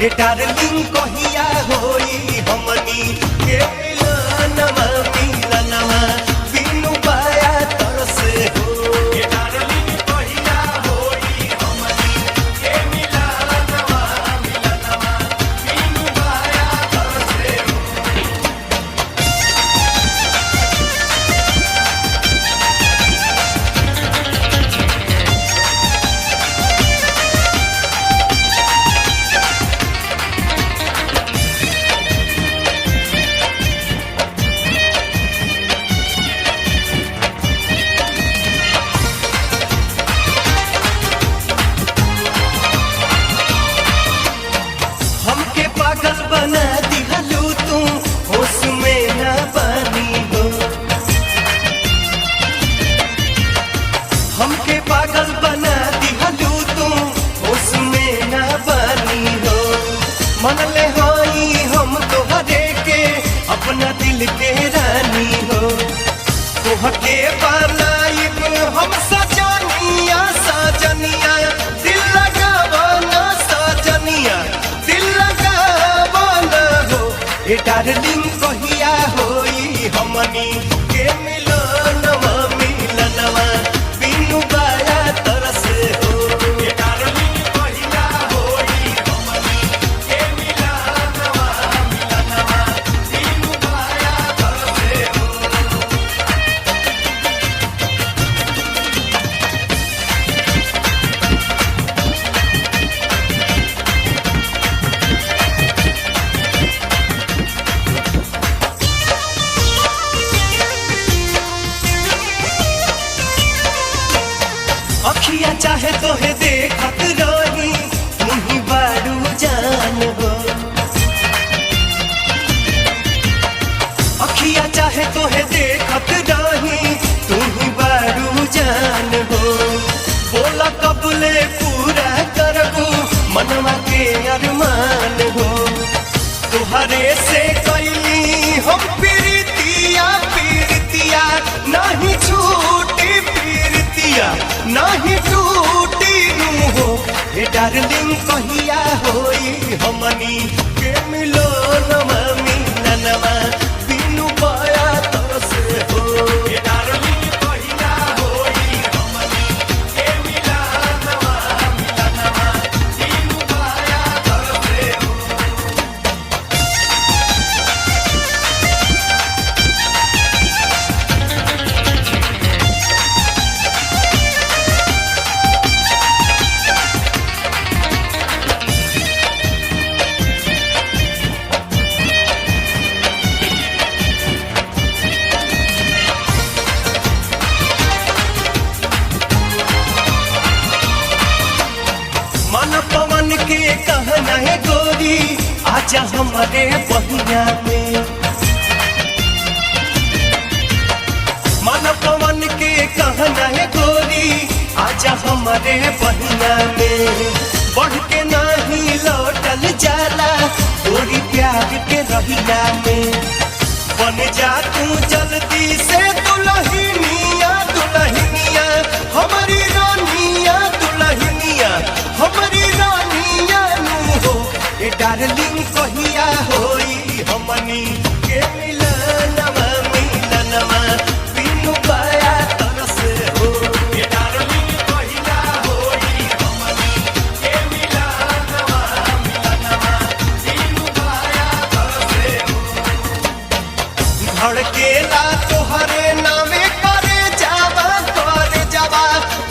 ए darling कहिया होई हमनी के मिलनवा मिलनवा बिनु पाया तरसे हो। ए डार्लिंग कहिया होई हमनी के मिलनवा मिलनवा बिनु पाया तरसे हो। पागल बना दिहलू तू होश में न बनी हो। हमके पागल बना दिहलू तू होश में न बनी हो। मन ले होई हम तोहरे के अपना दिल के रानी हो। तोहके बनाइब हम सजनिया सजनिया दिल लगावना सजनिया दिल ए डार्लिंग कहिया होई हमनी के मिलनवा मिलनवा बिनु पाया तरसे हो। ए डार्लिंग कहिया होई हमनी के मिलनवा मिलनवा बिनु पाया तरसे हो। अखिया चाहे तोहे देखत रही मुही बारू जान हो। अखिया चाहे तोहे देखत रही तुही बारू जान हो। बोला कबले पूरा करबू मनवा के अरमान हो। तुहरे से कैली हम प्रीतिया प्रीतिया नहीं छूटी प्रीतिया नहीं टूटी नू हो। ए डार्लिंग कहिया होई हमनी के मिलनवा मिलनवा बिनु पाया तरसे हो। ए डार्लिंग कहिया होई हमनी के मिलनवा मिलनवा बिनु पाया तरसे हो। मन पवन के कहना है गोरी आजा हमारे बहिया में। मन पवन के कहना है गोरी आजा हमारे बहिया में। बढ़ के नहीं लौटल जाला गोरी प्यार के रहिया में। बन जा तू जल्दी से दुल्हनिया दुल्हनिया हमारी रानिया दुल्हनिया हमारी रानिया नू हो। ए डार्लिंग कहिया होई हमनी के मिलनवा मिलनवा बिनु पाया तरसे हो। ए डार्लिंग कहिया होई हमनी के मिलनवा मिलनवा बिनु पाया तरसे हो। धड़केला तोहरे नामे करे जावा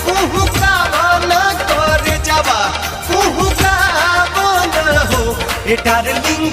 कुहू कावा करे जावा कुहू कावा हो। ए डार्लिंग